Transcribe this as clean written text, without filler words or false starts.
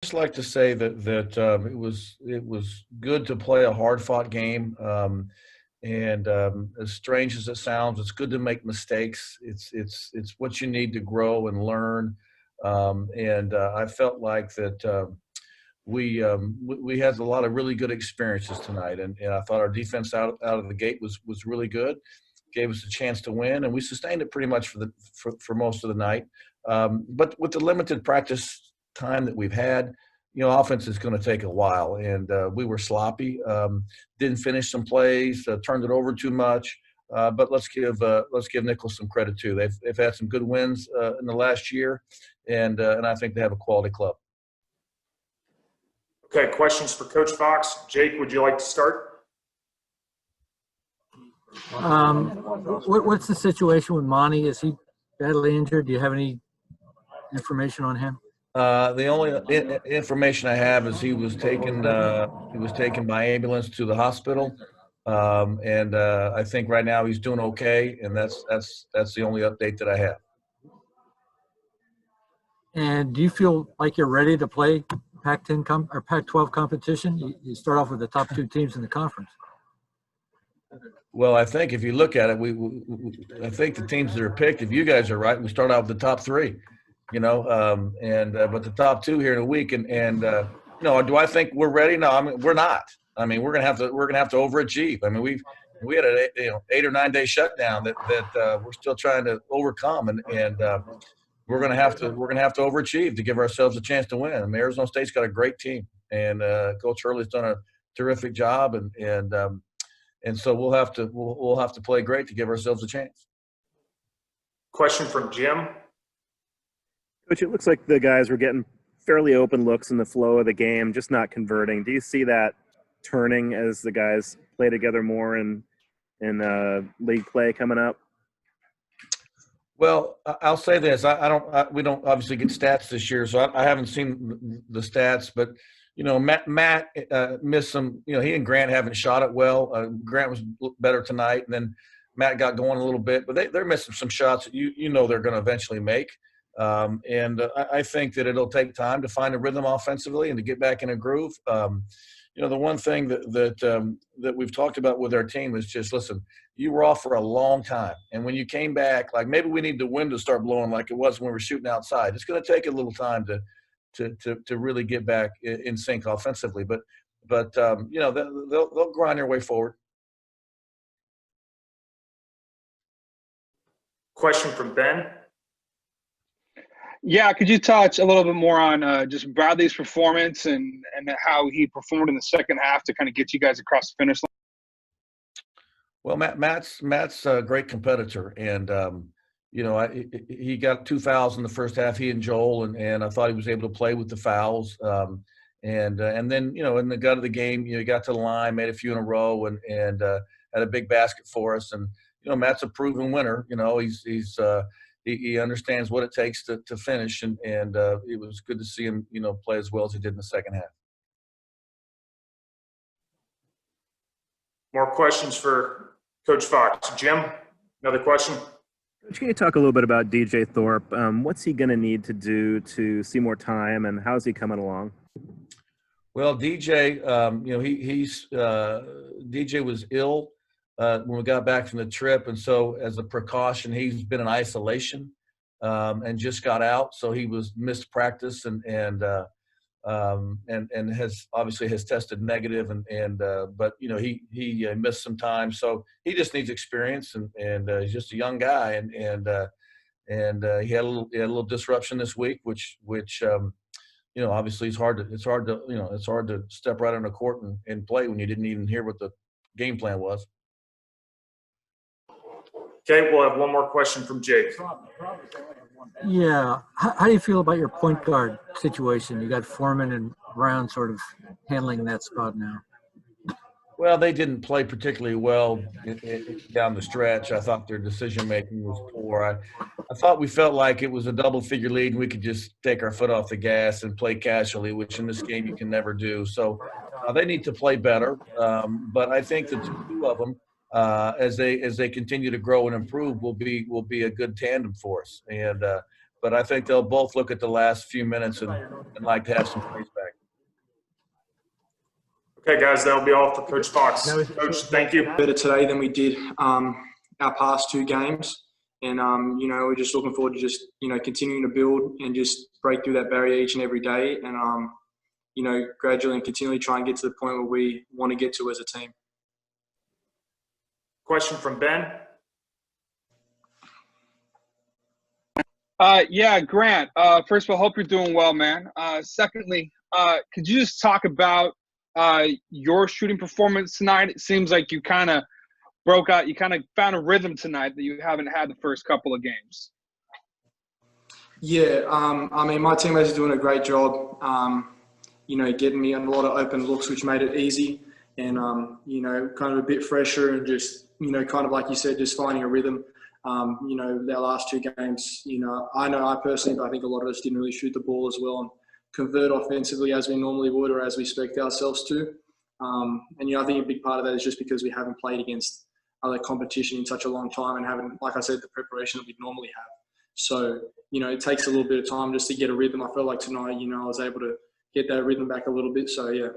Just like to say that it was good to play a hard fought game. And as strange as it sounds, it's good to make mistakes. It's what you need to grow and learn. And I felt like that we had a lot of really good experiences tonight, and I thought our defense out of the gate was really good. Gave us a chance to win, and we sustained it pretty much for most of the night. But with the limited practice time that we've had, offense is going to take a while, and we were sloppy. Didn't finish some plays, turned it over too much. But let's give Nichols some credit too. They've had some good wins in the last year, and I think they have a quality club. Okay, questions for Coach Fox. Jake, would you like to start? What's the situation with Monty? Is he badly injured? Do you have any information on him? The only information I have is he was taken by ambulance to the hospital, and I think right now he's doing okay, and that's the only update that I have. And do you feel like you're ready to play Pac-10 or Pac-12 competition? You start off with the top two teams in the conference. Well, I think if you look at it, I think the teams that are picked, if you guys are right, we start out with the top three, but the top two here in a week, and do I think we're ready? No, I mean we're not. I mean we're gonna have to overachieve. I mean we had an 8 or 9 day shutdown that we're still trying to overcome, and we're gonna have to overachieve to give ourselves a chance to win. I mean, Arizona State's got a great team, and Coach Hurley's done a terrific job, and so we'll have to play great to give ourselves a chance. Question from Jim. Coach, it looks like the guys were getting fairly open looks in the flow of the game, just not converting. Do you see that turning as the guys play together more in league play coming up? Well, I'll say this: we don't obviously get stats this year, so I haven't seen the stats. But Matt missed some. He and Grant haven't shot it well. Grant was better tonight, and then Matt got going a little bit. But they're missing some shots that they're going to eventually make. And I think that it'll take time to find a rhythm offensively and to get back in a groove. The one thing that we've talked about with our team is just listen. You were off for a long time, and when you came back, like maybe we need the wind to start blowing like it was when we were shooting outside. It's going to take a little time to really get back in sync offensively, but they'll grind their way forward. Question from Ben. Yeah, could you touch a little bit more on just Bradley's performance and how he performed in the second half to kind of get you guys across the finish line? Well, Matt's a great competitor, and he got 2 fouls in the first half. He and Joel, and I thought he was able to play with the fouls. And then in the gut of the game, he got to the line, made a few in a row, and had a big basket for us. And Matt's a proven winner. He understands what it takes to finish, and it was good to see him play as well as he did in the second half. More questions for Coach Fox. Jim, another question? Coach, can you talk a little bit about DJ Thorpe? What's he going to need to do to see more time, and how's he coming along? Well, DJ, DJ was ill when we got back from the trip, and so as a precaution, he's been in isolation and just got out, so he was missed practice and has obviously tested negative, but he missed some time, so he just needs experience, and he's just a young guy, and he had a little disruption this week, which obviously it's hard to step right on the court and play when you didn't even hear what the game plan was. Okay, we'll have one more question from Jake. Yeah. How do you feel about your point guard situation? You got Foreman and Brown sort of handling that spot now. Well, they didn't play particularly well down the stretch. I thought their decision-making was poor. I thought we felt like it was a double-figure lead and we could just take our foot off the gas and play casually, which in this game you can never do. So they need to play better. But I think the two of them, as they continue to grow and improve, will be a good tandem for us. And but I think they'll both look at the last few minutes and like to have some plays back. Okay, guys, that'll be all for Coach Fox. Coach, thank you. Better today than we did our past 2 games. And, we're just looking forward to just, continuing to build and just break through that barrier each and every day. And, gradually and continually try and get to the point where we want to get to as a team. Question from Ben. Yeah, Grant, first of all, hope you're doing well, man. Secondly, could you just talk about your shooting performance tonight? It seems like you kind of broke out. You kind of found a rhythm tonight that you haven't had the first couple of games. Yeah, my teammates are doing a great job, getting me a lot of open looks, which made it easy. And, kind of a bit fresher and just, kind of like you said, just finding a rhythm. Their last 2 games, I know I personally, but I think a lot of us didn't really shoot the ball as well and convert offensively as we normally would or as we expect ourselves to. I think a big part of that is just because we haven't played against other competition in such a long time and haven't, like I said, the preparation that we'd normally have. So, it takes a little bit of time just to get a rhythm. I felt like tonight, I was able to get that rhythm back a little bit. So, yeah.